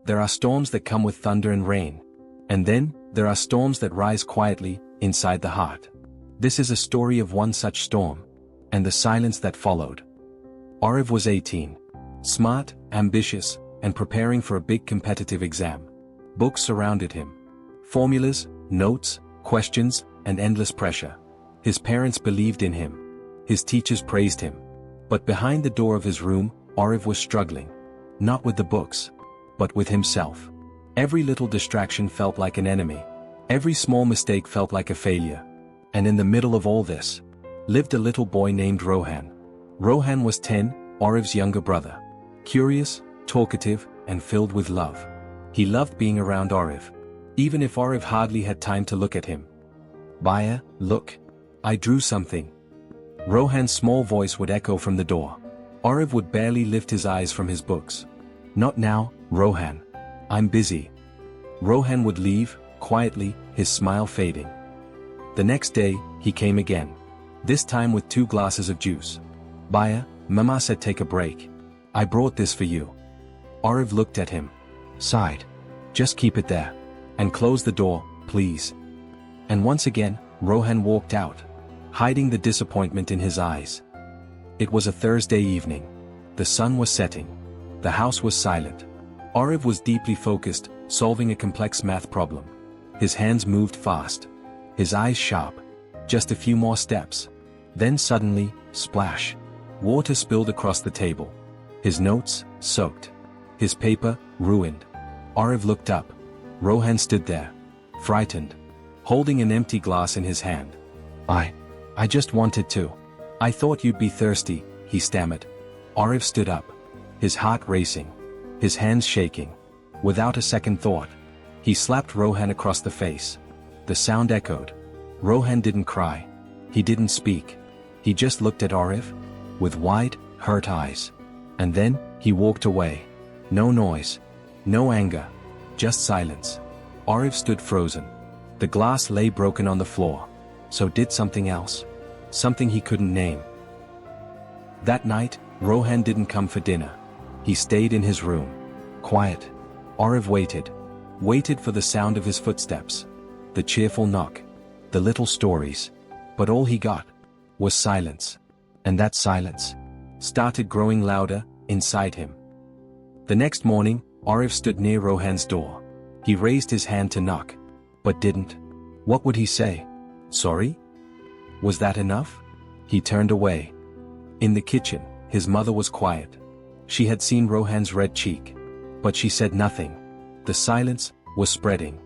There are storms that come with thunder and rain. And then, there are storms that rise quietly, inside the heart. This is a story of one such storm. And the silence that followed. Oriv was 18. Smart, ambitious, and preparing for a big competitive exam. Books surrounded him. Formulas, notes, questions, and endless pressure. His parents believed in him. His teachers praised him. But behind the door of his room, Oriv was struggling. Not with the books, but with himself. Every little distraction felt like an enemy. Every small mistake felt like a failure. And in the middle of all this, lived a little boy named Rohan. Rohan was 10, Oriv's younger brother. Curious, talkative, and filled with love. He loved being around Oriv. Even if Oriv hardly had time to look at him. Baya, look. I drew something. Rohan's small voice would echo from the door. Oriv would barely lift his eyes from his books. Not now, Rohan. I'm busy. Rohan would leave, quietly, his smile fading. The next day, he came again. This time with 2 glasses of juice. Baya, Mama said take a break. I brought this for you. Oriv looked at him. Sighed. Just keep it there. And close the door, please. And once again, Rohan walked out, hiding the disappointment in his eyes. It was a Thursday evening. The sun was setting. The house was silent. Oriv was deeply focused, solving a complex math problem. His hands moved fast. His eyes sharp. Just a few more steps. Then suddenly, splash. Water spilled across the table. His notes, soaked. His paper, ruined. Oriv looked up. Rohan stood there. Frightened. Holding an empty glass in his hand. I just wanted to. I thought you'd be thirsty, he stammered. Oriv stood up. His heart racing. His hands shaking. Without a second thought, he slapped Rohan across the face. The sound echoed. Rohan didn't cry. He didn't speak. He just looked at Oriv, with wide, hurt eyes. And then, he walked away. No noise. No anger. Just silence. Oriv stood frozen. The glass lay broken on the floor. So did something else. Something he couldn't name. That night, Rohan didn't come for dinner. He stayed in his room. Quiet. Oriv waited. Waited for the sound of his footsteps. The cheerful knock. The little stories. But all he got was silence. And that silence started growing louder inside him. The next morning, Oriv stood near Rohan's door. He raised his hand to knock. But didn't. What would he say? Sorry? Was that enough? He turned away. In the kitchen, his mother was quiet. She had seen Rohan's red cheek. But she said nothing. The silence was spreading.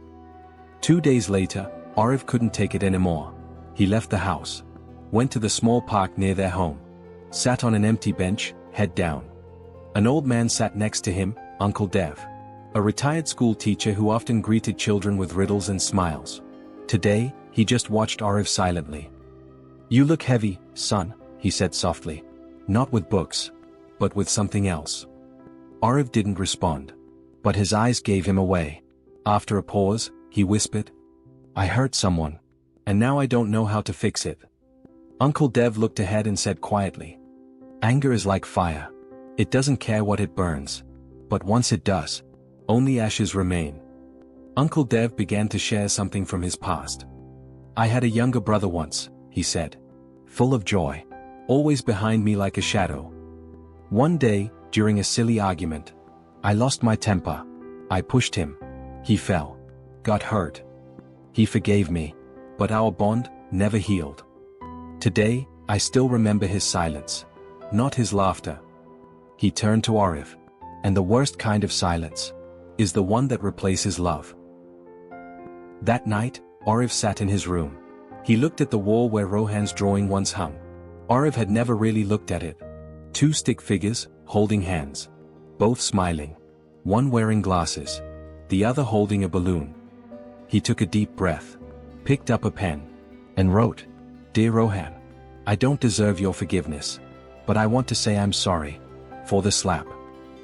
2 days later, Oriv couldn't take it anymore. He left the house. Went to the small park near their home. Sat on an empty bench, head down. An old man sat next to him, Uncle Dev. A retired school teacher who often greeted children with riddles and smiles. Today, he just watched Oriv silently. You look heavy, son, he said softly. Not with books, but with something else. Oriv didn't respond. But his eyes gave him away. After a pause, he whispered, I hurt someone. And now I don't know how to fix it. Uncle Dev looked ahead and said quietly, anger is like fire. It doesn't care what it burns. But once it does, only ashes remain. Uncle Dev began to share something from his past. I had a younger brother once, he said. Full of joy. Always behind me like a shadow. One day, during a silly argument, I lost my temper. I pushed him. He fell. Got hurt. He forgave me. But our bond never healed. Today, I still remember his silence. Not his laughter. He turned to Oriv. And the worst kind of silence is the one that replaces love. That night, Oriv sat in his room. He looked at the wall where Rohan's drawing once hung. Oriv had never really looked at it. 2 stick figures, holding hands. Both smiling. One wearing glasses. The other holding a balloon. He took a deep breath. Picked up a pen. And wrote, Dear Rohan, I don't deserve your forgiveness. But I want to say I'm sorry. For the slap.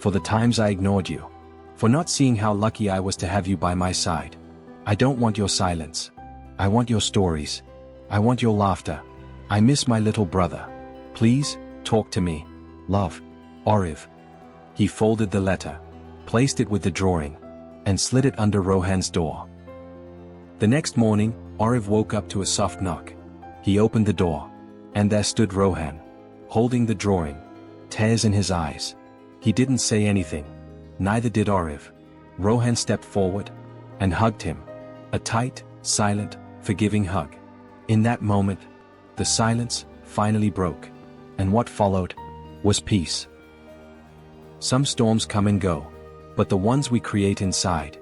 For the times I ignored you. For not seeing how lucky I was to have you by my side. I don't want your silence. I want your stories. I want your laughter. I miss my little brother. Please, talk to me. Love. Oriv. He folded the letter. Placed it with the drawing. and slid it under Rohan's door. The next morning, Oriv woke up to a soft knock. He opened the door, and there stood Rohan, holding the drawing, tears in his eyes. He didn't say anything, neither did Oriv. Rohan stepped forward and hugged him, a tight, silent, forgiving hug. In that moment, the silence finally broke, and what followed was peace. Some storms come and go, but the ones we create inside,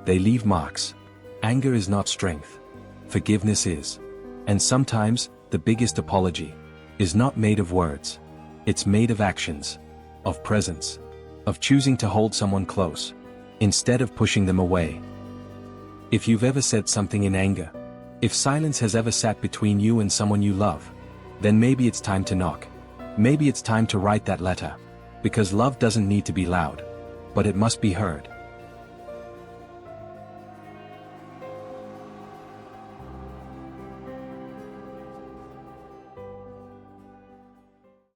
they leave marks. Anger is not strength. Forgiveness is. And sometimes, the biggest apology is not made of words. It's made of actions, of presence, of choosing to hold someone close, instead of pushing them away. If you've ever said something in anger, if silence has ever sat between you and someone you love, then maybe it's time to knock. Maybe it's time to write that letter. Because love doesn't need to be loud, but it must be heard.